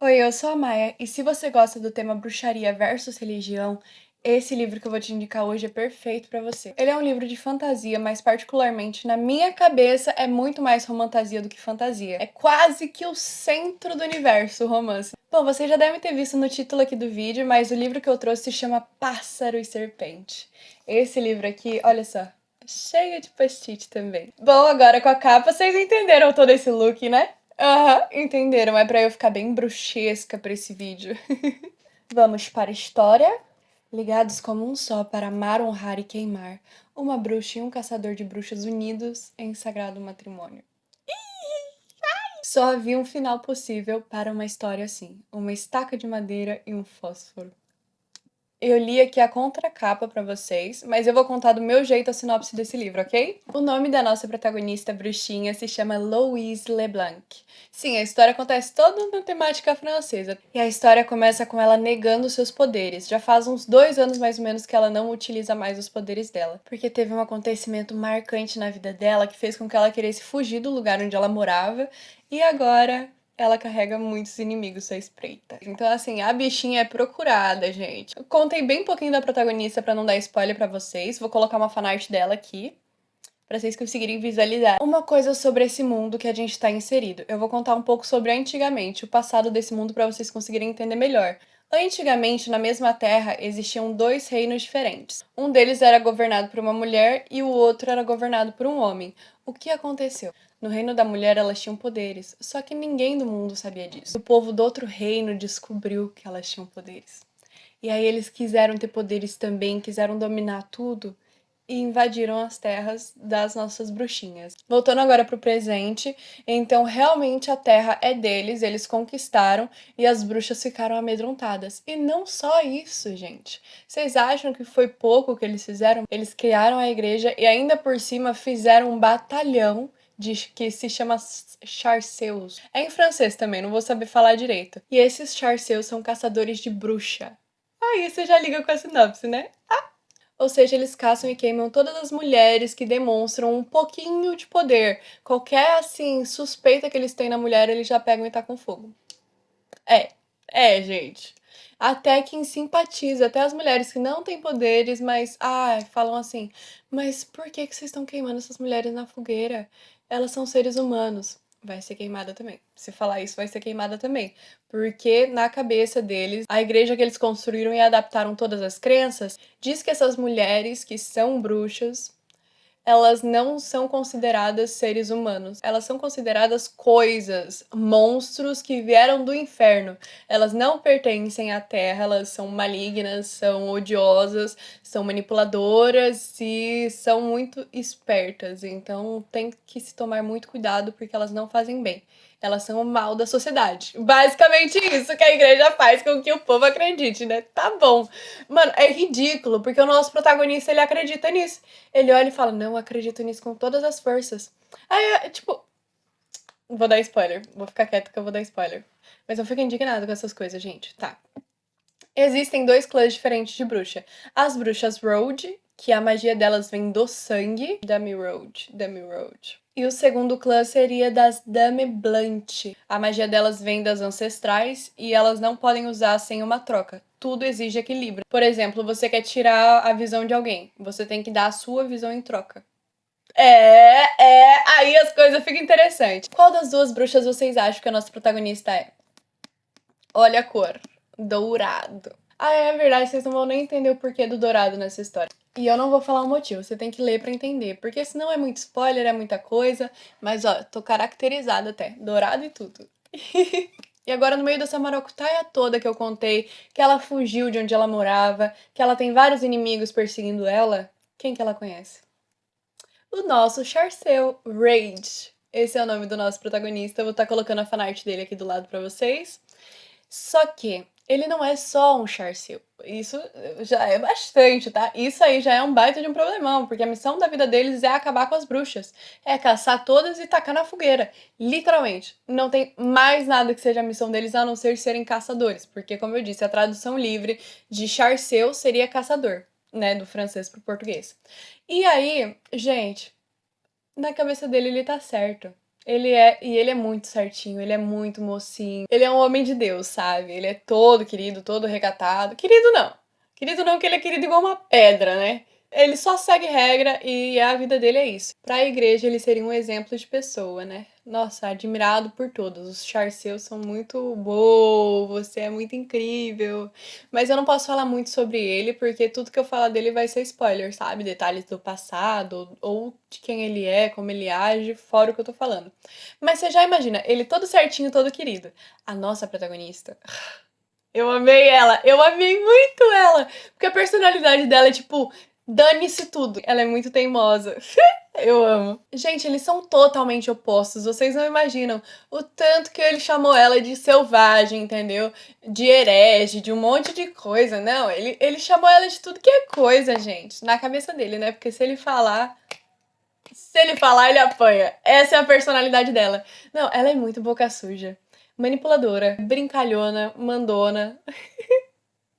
Oi, eu sou a Maia, e se você gosta do tema bruxaria versus religião, esse livro que eu vou te indicar hoje é perfeito pra você. Ele é um livro de fantasia, mas particularmente na minha cabeça é muito mais romantasia do que fantasia. É quase que o centro do universo, o romance. Bom, você já deve ter visto no título aqui do vídeo, mas o livro que eu trouxe se chama Pássaro e Serpente. Esse livro aqui, olha só, cheio de post-it também. Bom, agora com a capa vocês entenderam todo esse look, né? Aham, entenderam. É pra eu ficar bem bruxesca pra esse vídeo. Vamos para a história. Ligados como um só para amar, honrar e queimar. Uma bruxa e um caçador de bruxas unidos em sagrado matrimônio. Só havia um final possível para uma história assim. Uma estaca de madeira e um fósforo. Eu li aqui a contracapa pra vocês, mas eu vou contar do meu jeito a sinopse desse livro, ok? O nome da nossa protagonista bruxinha se chama Louise Leblanc. Sim, a história acontece toda na temática francesa. E a história começa com ela negando seus poderes. Já faz uns 2 anos mais ou menos que ela não utiliza mais os poderes dela. Porque teve um acontecimento marcante na vida dela que fez com que ela queresse fugir do lugar onde ela morava. E agora ela carrega muitos inimigos à espreita. Então, assim, a bichinha é procurada, gente. Eu contei bem pouquinho da protagonista pra não dar spoiler pra vocês. Vou colocar uma fanart dela aqui, pra vocês conseguirem visualizar. Uma coisa sobre esse mundo que a gente tá inserido. Eu vou contar um pouco sobre antigamente, o passado desse mundo pra vocês conseguirem entender melhor. Antigamente, na mesma terra, existiam dois reinos diferentes. Um deles era governado por uma mulher e o outro era governado por um homem. O que aconteceu? No reino da mulher, elas tinham poderes, só que ninguém do mundo sabia disso. O povo do outro reino descobriu que elas tinham poderes. E aí eles quiseram ter poderes também, quiseram dominar tudo e invadiram as terras das nossas bruxinhas. Voltando agora pro presente, então realmente a terra é deles, eles conquistaram e as bruxas ficaram amedrontadas. E não só isso, gente. Vocês acham que foi pouco que eles fizeram? Eles criaram a igreja e ainda por cima fizeram um batalhão que se chama Charseus. É em francês também, não vou saber falar direito. E esses Charseus são caçadores de bruxa. Aí você já liga com a sinopse, né? Ou seja, eles caçam e queimam todas as mulheres que demonstram um pouquinho de poder. Qualquer, assim, suspeita que eles têm na mulher, eles já pegam e tacam fogo. É, gente. Até quem simpatiza, até as mulheres que não têm poderes, mas, falam assim, mas por que que vocês estão queimando essas mulheres na fogueira? Elas são seres humanos. Vai ser queimada também. Se falar isso, vai ser queimada também. Porque na cabeça deles, a igreja que eles construíram e adaptaram todas as crenças, diz que essas mulheres que são bruxas elas não são consideradas seres humanos. Elas são consideradas coisas, monstros que vieram do inferno. Elas não pertencem à Terra, elas são malignas, são odiosas, são manipuladoras e são muito espertas. Então tem que se tomar muito cuidado porque elas não fazem bem. Elas são o mal da sociedade. Basicamente isso que a igreja faz com que o povo acredite, né? Tá bom. Mano, é ridículo, porque o nosso protagonista, ele acredita nisso. Ele olha e fala, não, acredito nisso com todas as forças. Aí, tipo, vou dar spoiler. Vou ficar quieta que eu vou dar spoiler. Mas eu fico indignada com essas coisas, gente. Tá. Existem dois clãs diferentes de bruxa. As bruxas Road, que a magia delas vem do sangue. Dame Road. E o segundo clã seria das Dame Blanche. A magia delas vem das ancestrais e elas não podem usar sem uma troca. Tudo exige equilíbrio. Por exemplo, você quer tirar a visão de alguém. Você tem que dar a sua visão em troca. Aí as coisas ficam interessantes. Qual das duas bruxas vocês acham que a nossa protagonista é? Olha a cor. Dourado. É verdade, vocês não vão nem entender o porquê do dourado nessa história. E eu não vou falar o motivo, você tem que ler pra entender. Porque senão é muito spoiler, é muita coisa. Mas ó, tô caracterizada até. Dourado e tudo. E agora, no meio dessa maracutaia toda que eu contei, que ela fugiu de onde ela morava, que ela tem vários inimigos perseguindo ela, quem que ela conhece? O nosso Charcel Rage. Esse é o nome do nosso protagonista. Eu vou estar colocando a fanart dele aqui do lado pra vocês. Só que ele não é só um Charcel. Isso já é bastante, tá? Isso aí já é um baita de um problemão, porque a missão da vida deles é acabar com as bruxas. É caçar todas e tacar na fogueira. Literalmente. Não tem mais nada que seja a missão deles a não ser serem caçadores. Porque, como eu disse, a tradução livre de Charcel seria caçador, né? Do francês pro português. E aí, gente, na cabeça dele ele tá certo. Ele é muito certinho, ele é muito mocinho. Ele é um homem de Deus, sabe? Ele é todo querido, todo recatado. Querido não. Querido não, que ele é querido igual uma pedra, né? Ele só segue regra e a vida dele é isso. Pra igreja, ele seria um exemplo de pessoa, né? Nossa, admirado por todos. Os charceus são muito bom, você é muito incrível. Mas eu não posso falar muito sobre ele, porque tudo que eu falar dele vai ser spoiler, sabe? Detalhes do passado, ou de quem ele é, como ele age, fora o que eu tô falando. Mas você já imagina, ele todo certinho, todo querido. A nossa protagonista. Eu amei ela, eu amei muito ela. Porque a personalidade dela é tipo, dane-se tudo. Ela é muito teimosa. Eu amo. Gente, eles são totalmente opostos. Vocês não imaginam o tanto que ele chamou ela de selvagem, entendeu? De herege, de um monte de coisa. Não, ele chamou ela de tudo que é coisa, gente. Na cabeça dele, né? Porque se ele falar. Se ele falar, ele apanha. Essa é a personalidade dela. Não, ela é muito boca suja. Manipuladora, brincalhona, mandona.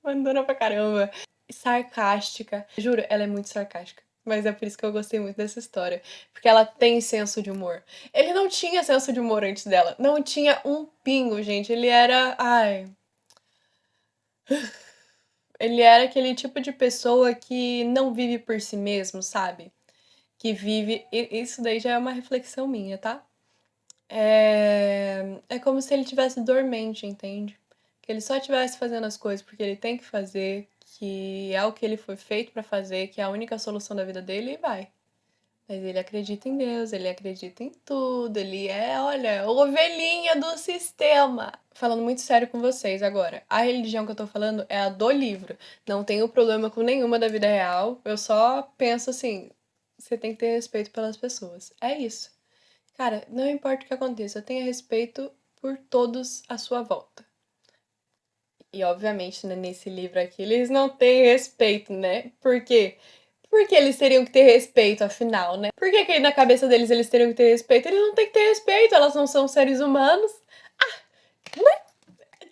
Mandona pra caramba. Sarcástica. Juro, ela é muito sarcástica. Mas é por isso que eu gostei muito dessa história. Porque ela tem senso de humor. Ele não tinha senso de humor antes dela. Não tinha um pingo, gente. Ele era. Ai. Ele era aquele tipo de pessoa que não vive por si mesmo, sabe? Que vive. Isso daí já é uma reflexão minha, tá? É como se ele tivesse dormente, entende? Que ele só estivesse fazendo as coisas porque ele tem que fazer, que é o que ele foi feito pra fazer, que é a única solução da vida dele e vai. Mas ele acredita em Deus, ele acredita em tudo, ele é, olha, ovelhinha do sistema. Falando muito sério com vocês agora, a religião que eu tô falando é a do livro. Não tenho problema com nenhuma da vida real, eu só penso assim, você tem que ter respeito pelas pessoas. É isso. Cara, não importa o que aconteça, tenha respeito por todos à sua volta. E obviamente, né, nesse livro aqui, eles não têm respeito, né? Por quê? Porque eles teriam que ter respeito, afinal, né? Por que na cabeça deles eles teriam que ter respeito? Eles não têm que ter respeito, elas não são seres humanos.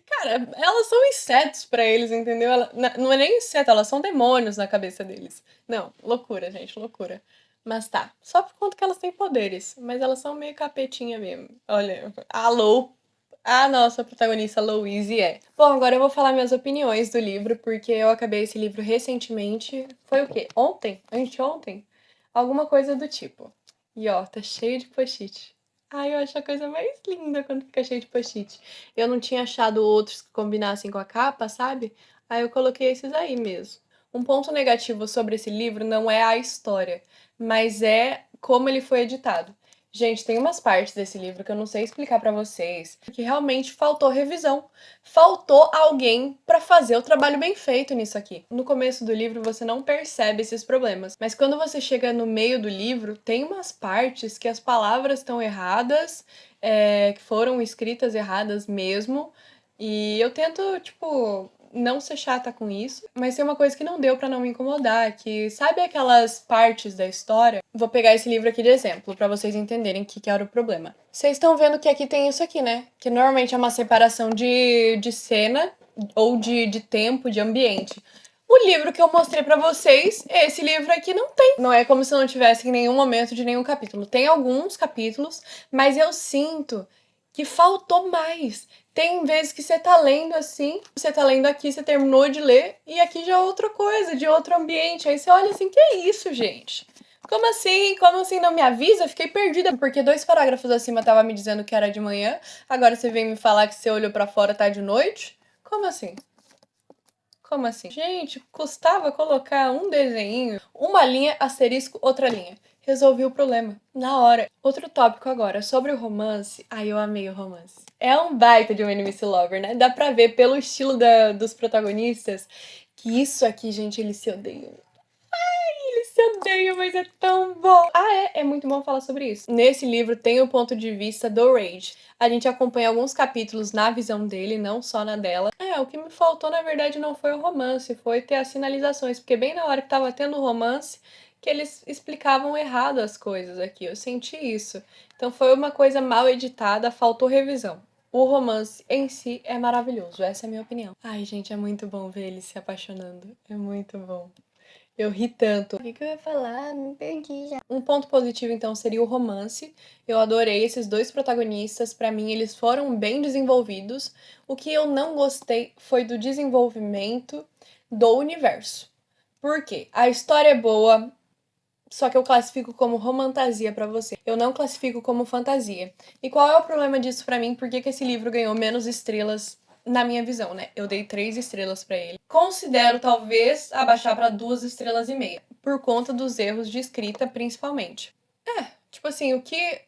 Cara, elas são insetos pra eles, entendeu? Não é nem inseto, elas são demônios na cabeça deles. Não, loucura, gente, loucura. Mas tá, só por conta que elas têm poderes, mas elas são meio capetinha mesmo. Olha, alô, a nossa protagonista Louise é. Bom, agora eu vou falar minhas opiniões do livro, porque eu acabei esse livro recentemente. Foi o quê? Ontem? Anteontem? Alguma coisa do tipo. E ó, tá cheio de post-it. Ai, eu acho a coisa mais linda quando fica cheio de post-it. Eu não tinha achado outros que combinassem com a capa, sabe? Aí eu coloquei esses aí mesmo. Um ponto negativo sobre esse livro não é a história, mas é como ele foi editado. Gente, tem umas partes desse livro que eu não sei explicar pra vocês, que realmente faltou revisão. Faltou alguém pra fazer o trabalho bem feito nisso aqui. No começo do livro você não percebe esses problemas, mas quando você chega no meio do livro, tem umas partes que as palavras estão erradas, que foram escritas erradas mesmo. E eu tento, tipo, não ser chata com isso, mas tem uma coisa que não deu pra não me incomodar, que sabe aquelas partes da história? Vou pegar esse livro aqui de exemplo pra vocês entenderem o que era o problema. Vocês estão vendo que aqui tem isso aqui, né? Que normalmente é uma separação de cena ou de tempo, de ambiente. O livro que eu mostrei pra vocês, esse livro aqui não tem. Não é como se não tivesse em nenhum momento de nenhum capítulo. Tem alguns capítulos, mas eu sinto que faltou mais. Tem vezes que você tá lendo assim, você tá lendo aqui, você terminou de ler, e aqui já é outra coisa, de outro ambiente. Aí você olha assim, que é isso, gente? Como assim? Como assim não me avisa? Fiquei perdida, porque 2 parágrafos acima tava me dizendo que era de manhã, agora você vem me falar que você olhou pra fora, tá de noite? Como assim? Como assim? Gente, custava colocar um desenho, uma linha, asterisco, outra linha. Resolvi o problema. Na hora. Outro tópico agora, sobre o romance. Ai, eu amei o romance. É um baita de um enemies to lover, né? Dá pra ver pelo estilo dos protagonistas que isso aqui, gente, eles se odeiam. Eles se odeiam, mas é tão bom. Ah, é muito bom falar sobre isso. Nesse livro tem o ponto de vista do Rage. A gente acompanha alguns capítulos na visão dele, não só na dela. O que me faltou, na verdade, não foi o romance, foi ter as sinalizações, porque bem na hora que tava tendo o romance, que eles explicavam errado as coisas aqui. Eu senti isso. Então foi uma coisa mal editada, faltou revisão. O romance em si é maravilhoso, essa é a minha opinião. Ai, gente, é muito bom ver eles se apaixonando. É muito bom. Eu ri tanto. O que eu ia falar? Me perdi já. Um ponto positivo, então, seria o romance. Eu adorei esses dois protagonistas. Pra mim, eles foram bem desenvolvidos. O que eu não gostei foi do desenvolvimento do universo. Por quê? A história é boa, só que eu classifico como romantasia pra você. Eu não classifico como fantasia. E qual é o problema disso pra mim? Por que esse livro ganhou menos estrelas na minha visão, né? Eu dei 3 estrelas pra ele. Considero talvez abaixar pra 2,5 estrelas, por conta dos erros de escrita, principalmente. Tipo assim, o que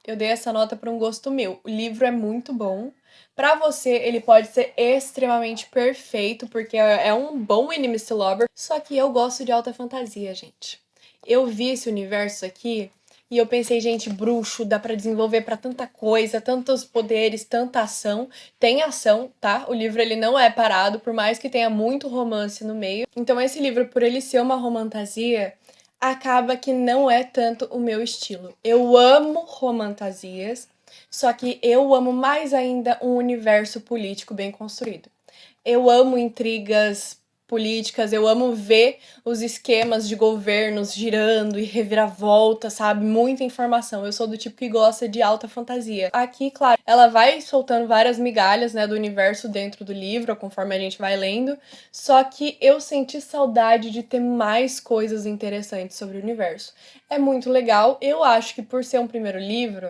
eu dei essa nota por um gosto meu. O livro é muito bom. Pra você, ele pode ser extremamente perfeito, porque é um bom enemies to lover. Só que eu gosto de alta fantasia, gente. Eu vi esse universo aqui e eu pensei, gente, bruxo, dá pra desenvolver pra tanta coisa, tantos poderes, tanta ação. Tem ação, tá? O livro ele não é parado, por mais que tenha muito romance no meio. Então esse livro, por ele ser uma romantasia, acaba que não é tanto o meu estilo. Eu amo romantasias, só que eu amo mais ainda um universo político bem construído. Eu amo intrigas políticas, eu amo ver os esquemas de governos girando e reviravolta, sabe? Muita informação. Eu sou do tipo que gosta de alta fantasia. Aqui, claro, ela vai soltando várias migalhas, né, do universo dentro do livro, conforme a gente vai lendo, só que eu senti saudade de ter mais coisas interessantes sobre o universo. É muito legal. Eu acho que por ser um primeiro livro,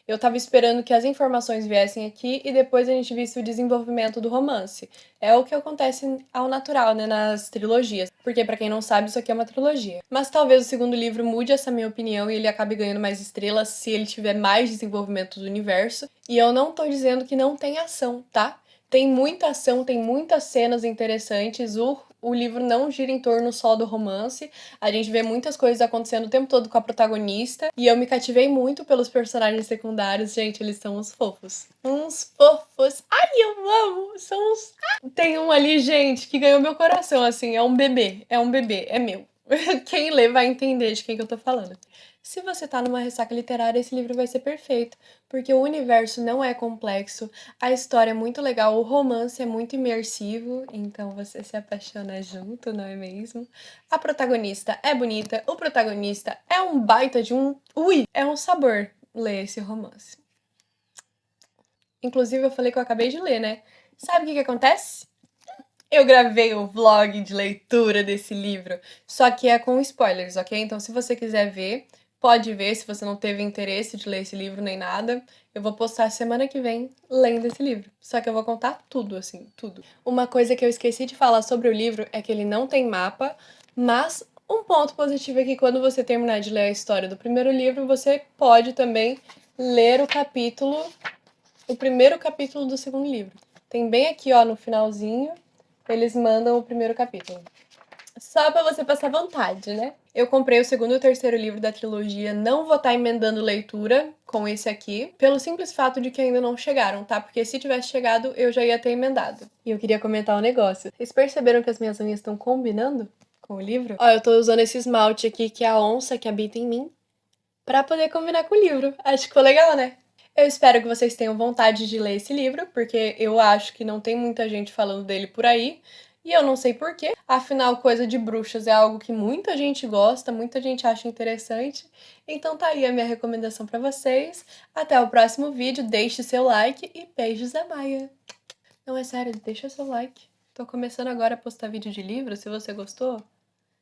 eu tava esperando que as informações viessem aqui e depois a gente visse o desenvolvimento do romance. É o que acontece ao natural, né, nas trilogias. Porque, pra quem não sabe, isso aqui é uma trilogia. Mas talvez o segundo livro mude essa minha opinião e ele acabe ganhando mais estrelas se ele tiver mais desenvolvimento do universo. E eu não tô dizendo que não tem ação, tá? Tem muita ação, tem muitas cenas interessantes. O livro não gira em torno só do romance. A gente vê muitas coisas acontecendo o tempo todo com a protagonista. E eu me cativei muito pelos personagens secundários. Gente, eles são uns fofos. Uns fofos. Ai, eu amo! São uns. Tem um ali, gente, que ganhou meu coração, assim. É um bebê. É um bebê. É meu. Quem lê vai entender de quem que eu tô falando. Se você tá numa ressaca literária, esse livro vai ser perfeito, porque o universo não é complexo, a história é muito legal, o romance é muito imersivo, então você se apaixona junto, não é mesmo? A protagonista é bonita, o protagonista é um baita de um. Ui! É um sabor ler esse romance. Inclusive, eu falei que eu acabei de ler, né? Sabe o que acontece? Eu gravei o vlog de leitura desse livro, só que é com spoilers, ok? Então, se você quiser ver, pode ver, se você não teve interesse de ler esse livro nem nada. Eu vou postar semana que vem lendo esse livro. Só que eu vou contar tudo, assim, tudo. Uma coisa que eu esqueci de falar sobre o livro é que ele não tem mapa, mas um ponto positivo é que quando você terminar de ler a história do primeiro livro, você pode também ler o primeiro capítulo do segundo livro. Tem bem aqui, ó, no finalzinho, eles mandam o primeiro capítulo. Só pra você passar vontade, né? Eu comprei o segundo e o terceiro livro da trilogia, não vou estar emendando leitura com esse aqui, pelo simples fato de que ainda não chegaram, tá? Porque se tivesse chegado, eu já ia ter emendado. E eu queria comentar um negócio. Vocês perceberam que as minhas unhas estão combinando com o livro? Ó, eu tô usando esse esmalte aqui, que é a onça que habita em mim, pra poder combinar com o livro. Acho que ficou legal, né? Eu espero que vocês tenham vontade de ler esse livro, porque eu acho que não tem muita gente falando dele por aí, e eu não sei por quê. Afinal, coisa de bruxas é algo que muita gente gosta, muita gente acha interessante. Então tá aí a minha recomendação pra vocês. Até o próximo vídeo, deixe seu like e beijos da Maia. Não, é sério, deixa seu like. Tô começando agora a postar vídeo de livro, se você gostou,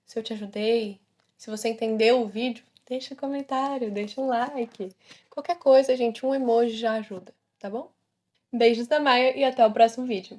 se eu te ajudei, se você entendeu o vídeo, deixa um comentário, deixa um like. Qualquer coisa, gente, um emoji já ajuda, tá bom? Beijos da Maia e até o próximo vídeo.